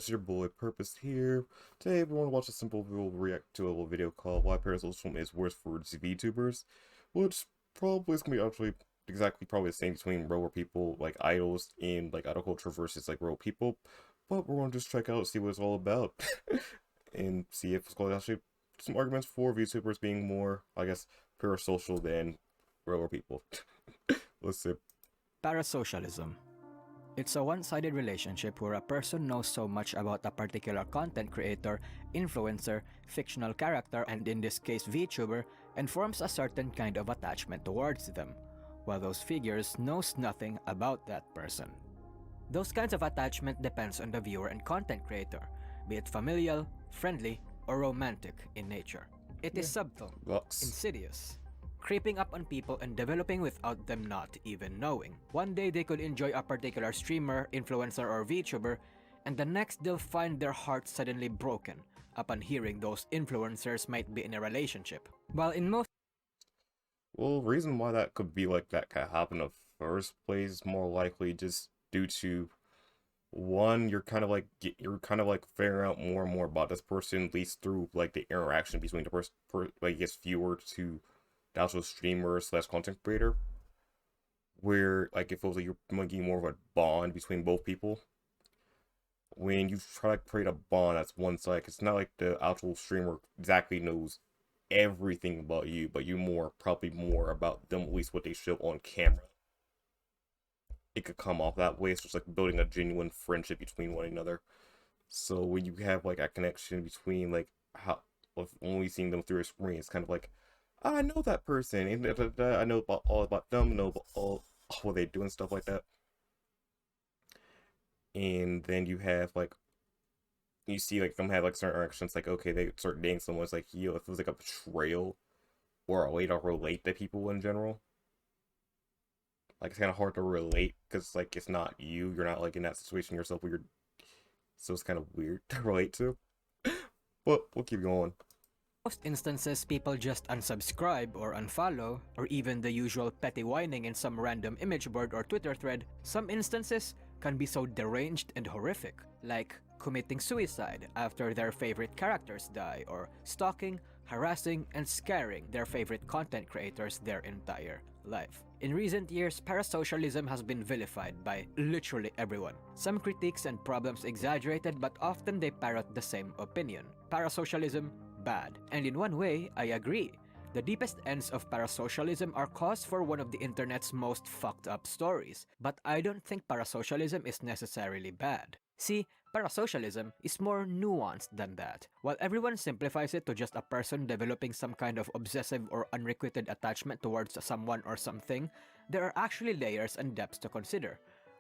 It's your boy Purpose here. Today we want to watch a simple we'll react to a little video called Why Parasocial is Worse for Vtubers, which probably is gonna be actually exactly probably the same between real people like idols and like idol culture versus like real people. But we're gonna just check out see what it's all about and see if it's going to actually some arguments for VTubers being more, I guess, parasocial than real people. Let's see. Parasocialism. It's a one-sided relationship where a person knows so much about a particular content creator, influencer, fictional character, and in this case VTuber, and forms a certain kind of attachment towards them, while those figures knows nothing about that person. Those kinds of attachment depends on the viewer and content creator, be it familial, friendly, or romantic in nature. It is subtle, Lux. insidious, creeping up on people and developing without them not even knowing. One day they could enjoy a particular streamer, influencer, or VTuber, and the next they'll find their heart suddenly broken upon hearing those influencers might be in a relationship. While in most Well, reason why that could be like that could happen in the first place is more likely just due to one, you're kind of like figuring out more and more about this person, at least through like the interaction between the person, like gets viewer to the actual streamer slash content creator, where like it feels like you're making more of a bond between both people. When you try to create a bond that's one side, it's not like the actual streamer exactly knows everything about you, but you probably more about them, at least what they show on camera. It could come off that way. It's just like building a genuine friendship between one another. So when you have like a connection between like how of only seeing them through a screen, it's kind of like I know that person, and I know about all about them, know about all what they do and stuff like that. And then you have like you see like them have like certain actions, like okay, they start dating someone. It's like yo, it feels like a betrayal or a way to relate to people in general. Like it's kind of hard to relate because like it's not you. You're not like in that situation yourself. Where you're so it's kind of weird to relate to. But we'll keep going. most instances, people just unsubscribe or unfollow, or even the usual petty whining in some random image board or Twitter thread. Some instances can be so deranged and horrific, like committing suicide after their favorite characters die, or stalking, harassing, and scaring their favorite content creators their entire life. In recent years, parasocialism has been vilified by literally everyone. Some critiques and problems exaggerated, but often they parrot the same opinion. Parasocialism, bad. And in one way, I agree. The deepest ends of parasocialism are cause for one of the internet's most fucked up stories, but I don't think parasocialism is necessarily bad. See, parasocialism is more nuanced than that. While everyone simplifies it to just a person developing some kind of obsessive or unrequited attachment towards someone or something, there are actually layers and depths to consider.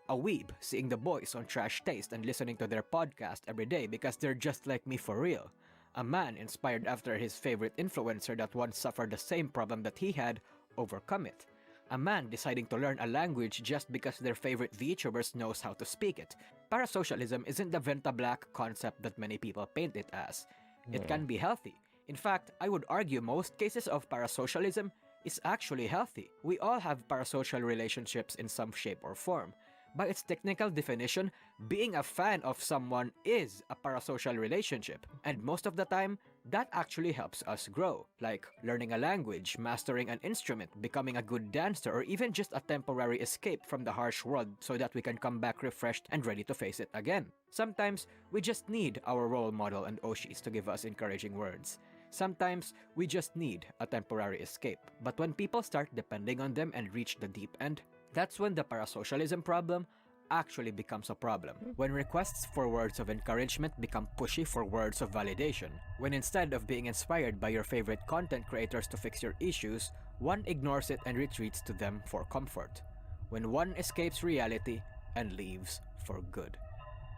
A weeb seeing the boys on Trash Taste and listening to their podcast every day because they're just like me for real. A man inspired after his favorite influencer that once suffered the same problem that he had overcome it. A man deciding to learn a language just because their favorite VTubers knows how to speak it. Parasocialism isn't the Venta Black concept that many people paint it as. It Hmm. can be healthy. In fact, I would argue most cases of parasocialism is actually healthy. We all have parasocial relationships in some shape or form. By its technical definition, being a fan of someone is a parasocial relationship, and most of the time, that actually helps us grow, like learning a language, mastering an instrument, becoming a good dancer, or even just a temporary escape from the harsh world so that we can come back refreshed and ready to face it again. Sometimes, we just need our role model and Oshis to give us encouraging words. Sometimes, we just need a temporary escape. But when people start depending on them and reach the deep end, that's when the parasocialism problem actually becomes a problem. When requests for words of encouragement become pushy for words of validation. When instead of being inspired by your favorite content creators to fix your issues, one ignores it and retreats to them for comfort. When one escapes reality and leaves for good.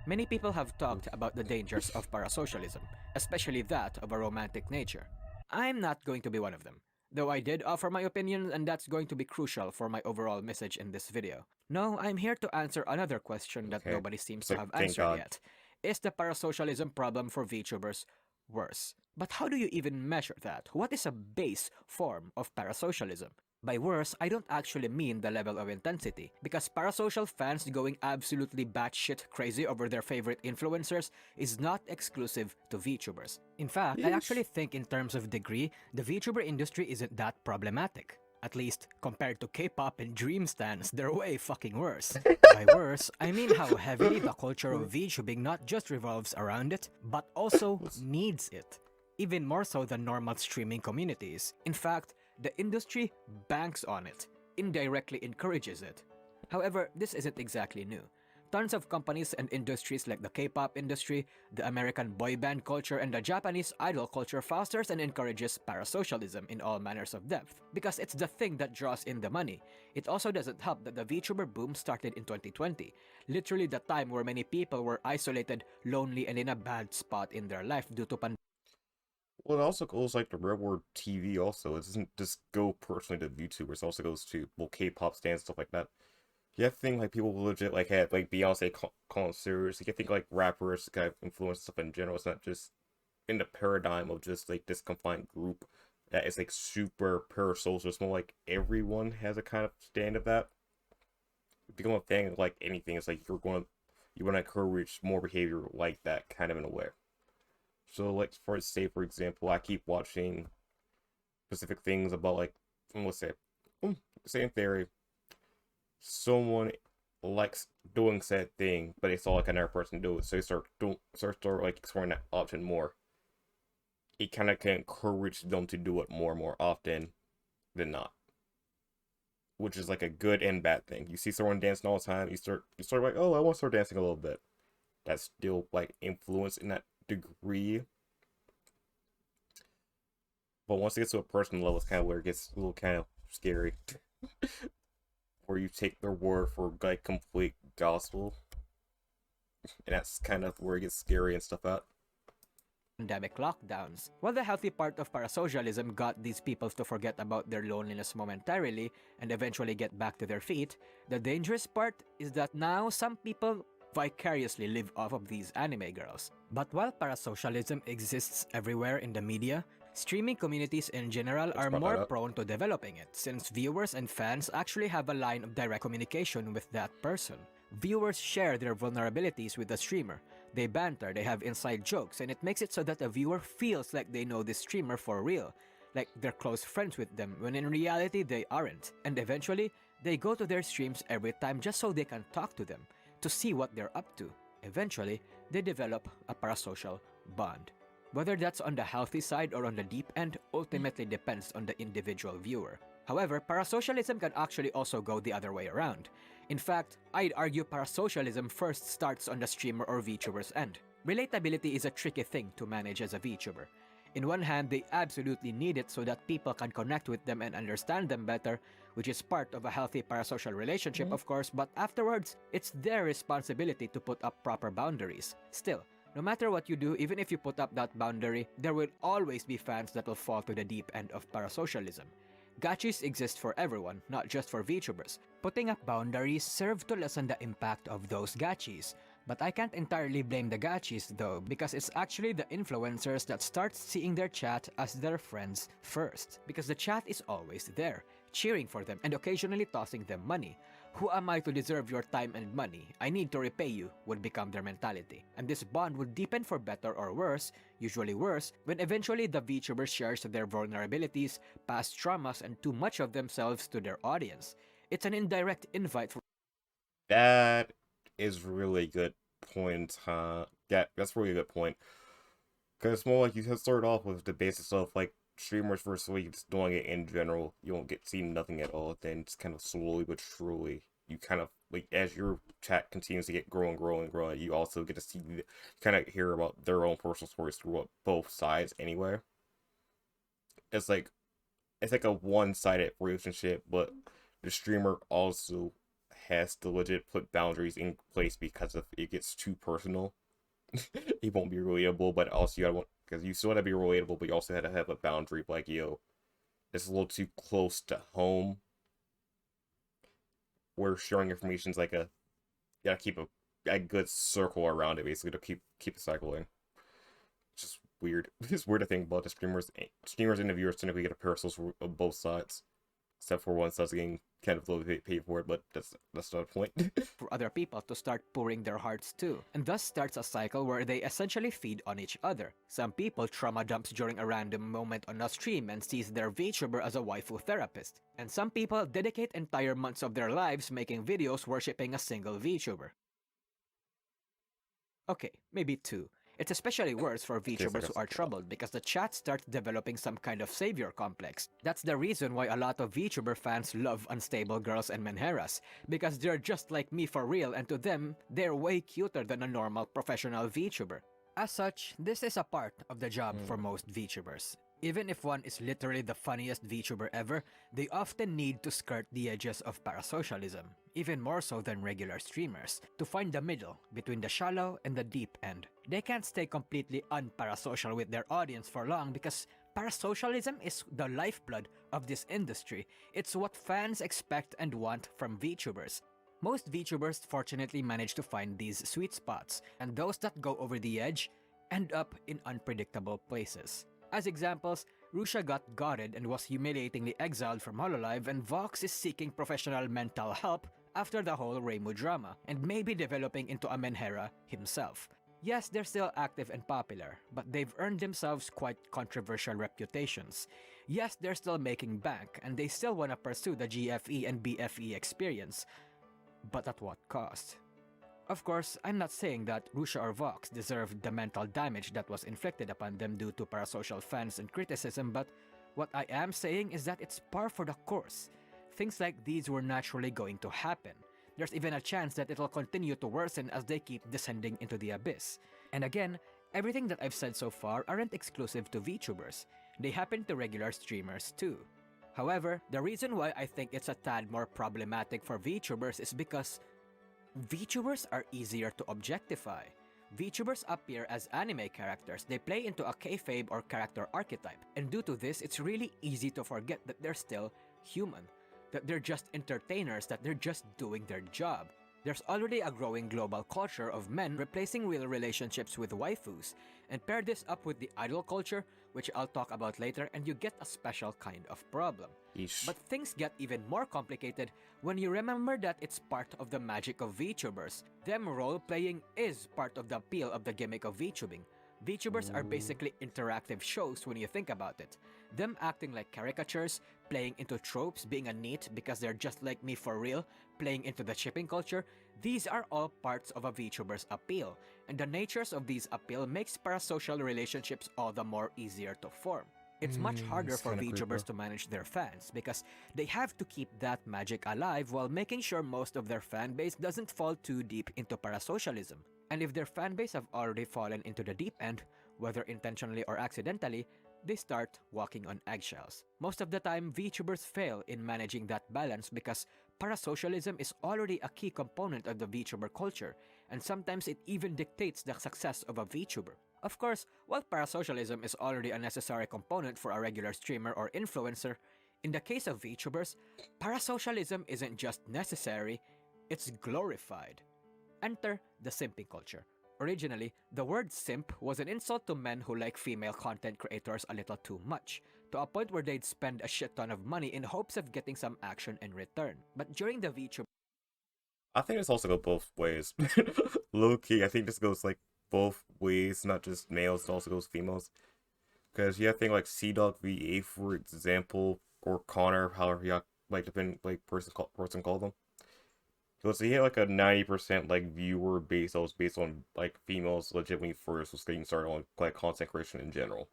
Many people have talked about the dangers of parasocialism, especially that of a romantic nature. I'm not going to be one of them, though I did offer my opinion and that's going to be crucial for my overall message in this video. No, I'm here to answer another question that Okay. nobody seems to So have thank answered God. yet. Is the parasocialism problem for VTubers worse? But how do you even measure that? What is a base form of parasocialism? By worse, I don't actually mean the level of intensity, because parasocial fans going absolutely batshit crazy over their favorite influencers is not exclusive to VTubers. In fact, I actually Yeesh. think in terms of degree, the VTuber industry isn't that problematic. At least, compared to K-pop and Dream stans, they're way fucking worse. By worse, I mean how heavily the culture of VTubing not just revolves around it, but also needs it. Even more so than normal streaming communities. In fact, the industry banks on it, indirectly encourages it. However, this isn't exactly new. Tons of companies and industries like the K-pop industry, the American boy band culture, and the Japanese idol culture fosters and encourages parasocialism in all manners of depth, because it's the thing that draws in the money. It also doesn't help that the VTuber boom started in 2020, literally the time where many people were isolated, lonely, and in a bad spot in their life due to Well, it also goes like the real world TV also. It doesn't just go personally to VTubers, it also goes to, well, K-pop stands, stuff like that. You have to think like people legit like had like Beyonce concerts. You can think like rappers kind of influence stuff in general. It's not just in the paradigm of just like this confined group that is like super parasocial. It's more like everyone has a kind of stand of that. It become a thing of like anything. It's like you want to encourage more behavior like that kind of in a way. So like for say for example, I keep watching specific things about like let's say same theory. Someone likes doing said thing, but they saw like another person do it, so they start like exploring that option more. It kind of can encourage them to do it more and more often than not, which is like a good and bad thing. You see someone dancing all the time, you start like, oh, I want to start dancing a little bit. That's still like influence in that degree, but once it gets to a personal level, it's kind of where it gets a little kind of scary, where you take their word for like complete gospel, and that's kind of where it gets scary and stuff out. pandemic lockdowns. While the healthy part of parasocialism got these people to forget about their loneliness momentarily and eventually get back to their feet, the dangerous part is that now some people vicariously live off of these anime girls. But while parasocialism exists everywhere in the media, streaming communities in general Let's are brought that more up. prone to developing it, since viewers and fans actually have a line of direct communication with that person. Viewers share their vulnerabilities with the streamer. They banter, they have inside jokes, and it makes it so that the viewer feels like they know this streamer for real, like they're close friends with them, when in reality they aren't. And eventually, they go to their streams every time just so they can talk to them, to see what they're up to. Eventually, they develop a parasocial bond. Whether that's on the healthy side or on the deep end ultimately depends on the individual viewer. However, parasocialism can actually also go the other way around. In fact, I'd argue parasocialism first starts on the streamer or VTuber's end. Relatability is a tricky thing to manage as a VTuber. In one hand, they absolutely need it so that people can connect with them and understand them better, which is part of a healthy parasocial relationship, of course, but afterwards, it's their responsibility to put up proper boundaries. Still, no matter what you do, even if you put up that boundary, there will always be fans that will fall to the deep end of parasocialism. Gachis exist for everyone, not just for VTubers. Putting up boundaries serve to lessen the impact of those gachis. But I can't entirely blame the gachis though, because it's actually the influencers that start seeing their chat as their friends first. Because the chat is always there, cheering for them and occasionally tossing them money. Who am I to deserve your time and money? I need to repay you would become their mentality. And this bond would deepen for better or worse, usually worse, when eventually the VTuber shares their vulnerabilities, past traumas, and too much of themselves to their audience. It's an indirect invite for That is really good point, huh? Yeah, that's really a good point. Because it's more like you can start off with the basics of like streamers versus like just doing it in general. You don't get see nothing at all. Then just kind of slowly but surely, you kind of like as your chat continues to get growing, you also get to see kind of hear about their own personal stories through both sides. Anyway, it's like it's like a one-sided relationship, but the streamer also has to legit put boundaries in place because if it gets too personal, it won't be relatable. But also you gotta want because you still gotta be relatable, but you also had to have a boundary. Like yo, this is a little too close to home. Where sharing information is like a you gotta keep a good circle around it basically to keep the cycling. It's just weird. It's weird to think about the streamers and the viewers typically get a parasocial of both sides. except for one starts getting kind of low paid for it, but that's not the point. for other people to start pouring their hearts too, and thus starts a cycle where they essentially feed on each other. Some people trauma dumps during a random moment on a stream and sees their VTuber as a waifu therapist, and some people dedicate entire months of their lives making videos worshipping a single VTuber. Okay, maybe two. It's especially worse for Case, I VTubers who guess are it's a lot. troubled because the chat starts developing some kind of savior complex. That's the reason why a lot of VTuber fans love unstable girls and menheras, because they're just like me for real, and to them, they're way cuter than a normal professional VTuber. As such, this is a part of the job for most VTubers. Even if one is literally the funniest VTuber ever, they often need to skirt the edges of parasocialism, even more so than regular streamers, to find the middle between the shallow and the deep end. They can't stay completely unparasocial with their audience for long because parasocialism is the lifeblood of this industry. It's what fans expect and want from VTubers. Most VTubers fortunately manage to find these sweet spots, and those that go over the edge end up in unpredictable places. As examples, Rusha got gutted and was humiliatingly exiled from Hololive, and Vox is seeking professional mental help after the whole Reimu drama, and maybe developing into a Menhera himself. Yes, they're still active and popular, but they've earned themselves quite controversial reputations. Yes, they're still making bank, and they still want to pursue the GFE and BFE experience, but at what cost? Of course, I'm not saying that Rusha or Vox deserve the mental damage that was inflicted upon them due to parasocial fans and criticism, but what I am saying is that it's par for the course. Things like these were naturally going to happen. There's even a chance that it'll continue to worsen as they keep descending into the abyss. And again, everything that I've said so far aren't exclusive to VTubers. They happen to regular streamers too. However, the reason why I think it's a tad more problematic for VTubers is because VTubers are easier to objectify. VTubers appear as anime characters, they play into a kayfabe or character archetype, and due to this, it's really easy to forget that they're still human, that they're just entertainers, that they're just doing their job. There's already a growing global culture of men replacing real relationships with waifus, and pair this up with the idol culture, which I'll talk about later, and you get a special kind of problem. Yeesh. But things get even more complicated when you remember that it's part of the magic of VTubers. Them role-playing is part of the appeal of the gimmick of VTubing. VTubers are basically interactive shows when you think about it. Them acting like caricatures, playing into tropes, being a NEET because they're just like me for real, playing into the shipping culture, these are all parts of a VTuber's appeal, and the natures of these appeal makes parasocial relationships all the more easier to form. It's much harder It's for kinda creepy. VTubers to manage their fans because they have to keep that magic alive while making sure most of their fan base doesn't fall too deep into parasocialism. And if their fan base have already fallen into the deep end, whether intentionally or accidentally, they start walking on eggshells. Most of the time, VTubers fail in managing that balance because parasocialism is already a key component of the VTuber culture, and sometimes it even dictates the success of a VTuber. Of course, while parasocialism is already a necessary component for a regular streamer or influencer, in the case of VTubers, parasocialism isn't just necessary, it's glorified. Enter the simping culture. Originally, the word simp was an insult to men who like female content creators a little too much, to a point where they'd spend a shit ton of money in hopes of getting some action in return. But during the VTuber I think this also goes both ways. Low key, I think this goes like both ways, not just males, it also goes females. Because you have things like Sea Dog VA, for example, or Connor, however you like depend like person call them. So he had like a 90% like viewer base that was based on like females legitimately first was getting started on like content creation in general.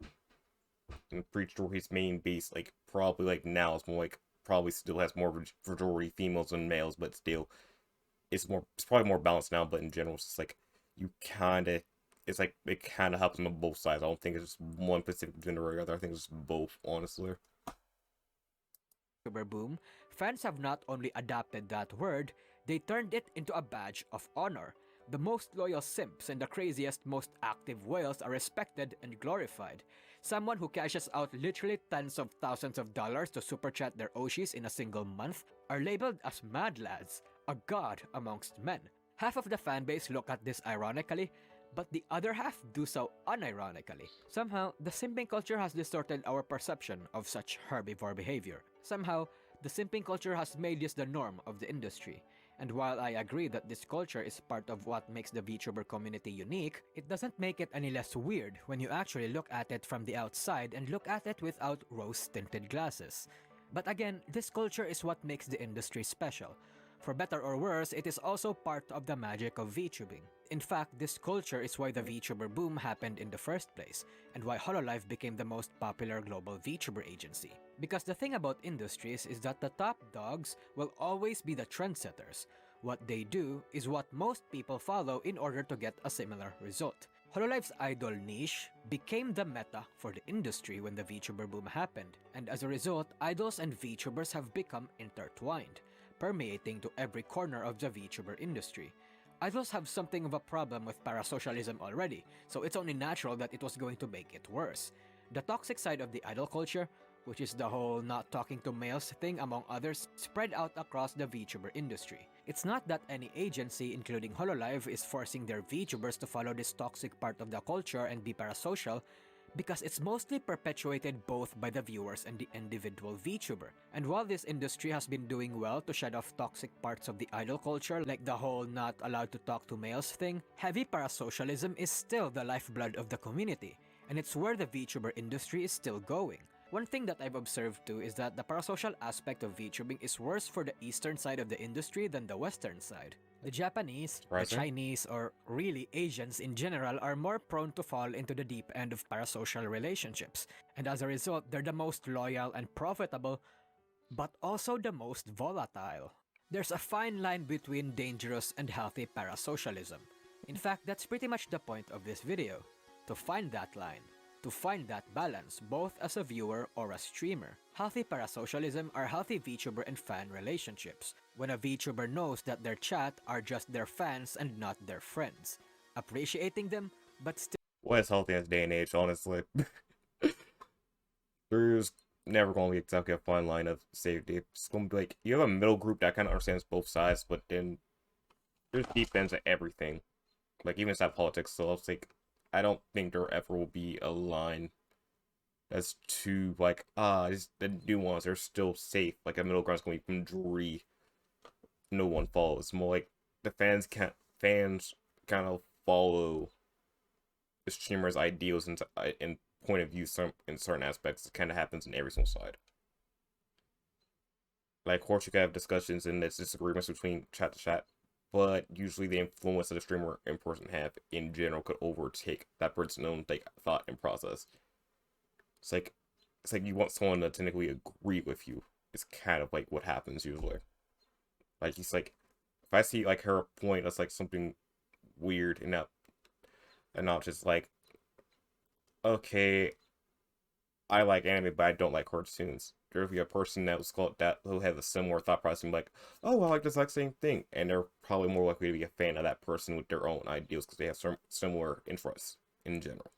I'm pretty sure his main base like probably like now is more like probably still has more majority females than males, but still it's probably more balanced now, but in general it's just like you kinda it's like it kinda helps on both sides. I don't think it's just one specific gender or the other. I think it's just both, honestly. boom, fans have not only adopted that word, they turned it into a badge of honor. The most loyal simps and the craziest, most active whales are respected and glorified. Someone who cashes out literally tens of thousands of dollars to super chat their Oshis in a single month are labeled as mad lads, a god amongst men. Half of the fanbase look at this ironically, but the other half do so unironically. Somehow, the simping culture has distorted our perception of such herbivore behavior. Somehow, The simping culture has made this the norm of the industry. And while I agree that this culture is part of what makes the VTuber community unique, it doesn't make it any less weird when you actually look at it from the outside and look at it without rose-tinted glasses. But again, this culture is what makes the industry special. For better or worse, it is also part of the magic of VTubing. In fact, this culture is why the VTuber boom happened in the first place, and why Hololive became the most popular global VTuber agency. Because the thing about industries is that the top dogs will always be the trendsetters. What they do is what most people follow in order to get a similar result. Hololive's idol niche became the meta for the industry when the VTuber boom happened, and as a result, idols and VTubers have become intertwined, permeating to every corner of the VTuber industry. Idols have something of a problem with parasocialism already, so it's only natural that it was going to make it worse. The toxic side of the idol culture, which is the whole not talking to males thing among others, spread out across the VTuber industry. It's not that any agency, including Hololive, is forcing their VTubers to follow this toxic part of the culture and be parasocial, because it's mostly perpetuated both by the viewers and the individual VTuber. And while this industry has been doing well to shed off toxic parts of the idol culture, like the whole not allowed to talk to males thing, heavy parasocialism is still the lifeblood of the community, and it's where the VTuber industry is still going. One thing that I've observed too is that the parasocial aspect of VTubing is worse for the eastern side of the industry than the western side. The Japanese, the Chinese, or really Asians in general are more prone to fall into the deep end of parasocial relationships, and as a result, they're the most loyal and profitable, but also the most volatile. There's a fine line between dangerous and healthy parasocialism. In fact, that's pretty much the point of this video, to find that line. To find that balance, both as a viewer or a streamer. Healthy parasocialism are healthy VTuber and fan relationships, when a VTuber knows that their chat are just their fans and not their friends. Appreciating them, but still... What is healthy in this day and age, honestly? There's never going to be exactly a fine line of safety. It's going to be like, you have a middle group that kind of understands both sides, but then there's deep ends of everything. Like, even inside politics, so it's like, I don't think there ever will be a line that's too, like, the nuance are still safe. Like, a middle ground's going to be from no one follows. More like, the fans kind of follow the streamer's ideals and point of view in certain aspects. It kind of happens in every single side. Like, of course, you can have discussions and there's disagreements between chat to chat, but usually the influence that the streamer in person have in general could overtake that person's own thought and process. It's like you want someone to technically agree with you. It's kind of like what happens usually. Like, he's like, if I see like her point that's like something weird and not just like, okay, I like anime but I don't like cartoons. There will be a person that was called that who has a similar thought process and be like, oh, I like this exact same thing, and they're probably more likely to be a fan of that person with their own ideals because they have some similar interests in general.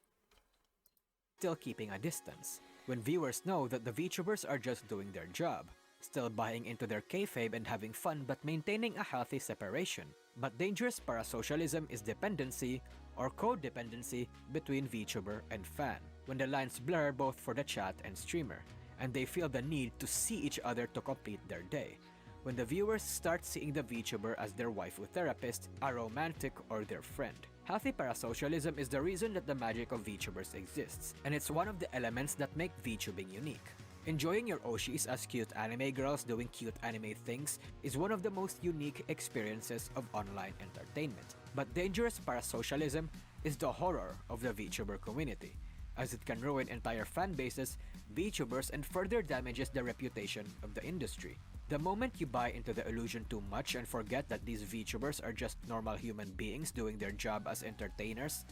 Still keeping a distance, when viewers know that the VTubers are just doing their job, still buying into their kayfabe and having fun but maintaining a healthy separation. But dangerous parasocialism is dependency or codependency between VTuber and fan, when the lines blur both for the chat and streamer, and they feel the need to see each other to complete their day. When the viewers start seeing the VTuber as their waifu therapist, a romantic, or their friend. Healthy parasocialism is the reason that the magic of VTubers exists, and it's one of the elements that make VTubing unique. Enjoying your Oshis as cute anime girls doing cute anime things is one of the most unique experiences of online entertainment. But dangerous parasocialism is the horror of the VTuber community, as it can ruin entire fan bases, VTubers, and further damages the reputation of the industry. The moment you buy into the illusion too much and forget that these VTubers are just normal human beings doing their job as entertainers,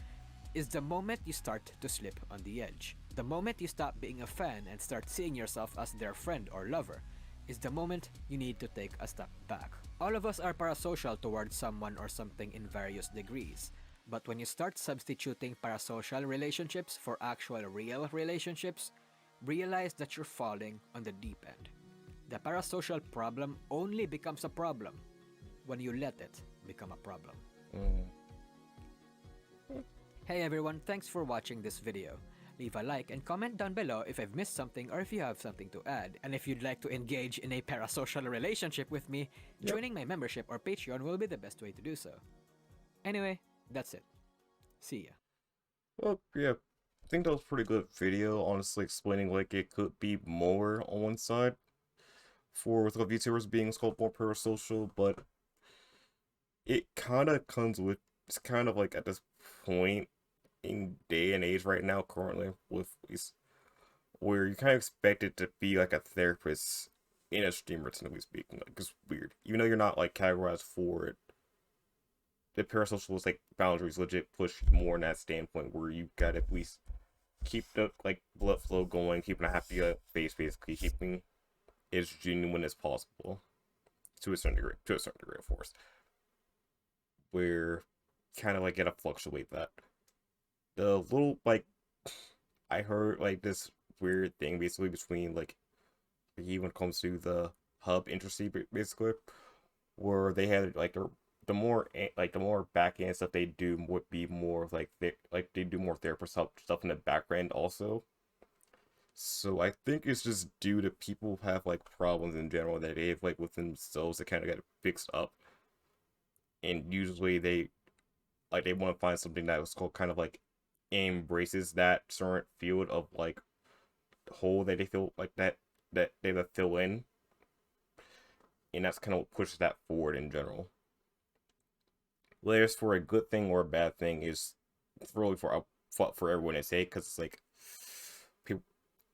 is the moment you start to slip on the edge. The moment you stop being a fan and start seeing yourself as their friend or lover, is the moment you need to take a step back. All of us are parasocial towards someone or something in various degrees. But when you start substituting parasocial relationships for actual real relationships, realize that you're falling on the deep end. The parasocial problem only becomes a problem when you let it become a problem. Hey everyone, thanks for watching this video. Leave a like and comment down below if I've missed something or if you have something to add. And if you'd like to engage in a parasocial relationship with me, Yep. joining my membership or Patreon will be the best way to do so. Anyway, that's it. See ya. Well, yeah. I think that was a pretty good video, honestly explaining like it could be more on one side for with the VTubers being called more parasocial, but it kind of comes with it's kind of like at this point in day and age right now currently with these where you kind of expect it to be like a therapist in a streamer, technically speaking. Like, it's weird. Even though you're not like categorized for it, the parasocial like boundaries legit push more in that standpoint where you gotta at least keep the like blood flow going, keeping a happy face, basically keeping it as genuine as possible to a certain degree. To a certain degree, of course. Where kind of like gotta fluctuate that. The little like I heard like this weird thing basically between like when it comes to the hub industry basically where they had like the more back end stuff they do would be more like they do more therapist stuff in the background also. So I think it's just due to people who have like problems in general that they have like within themselves that kind of get fixed up, and usually they want to find something that was called kind of like embraces that certain field of like hole that they feel like that they have to fill in, and that's kind of what pushes that forward in general. Whether it's for a good thing or a bad thing is really for everyone to say because it's like people,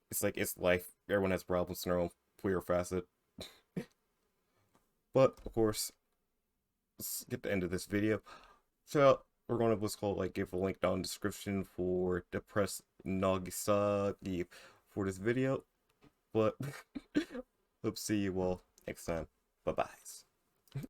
it's like it's life. Everyone has problems in their own queer facet. But of course, let's get to the end of this video. So we're going to what's called like give a link down in the description for the press Nagisagi for this video. But hope to see you all next time. Bye bye.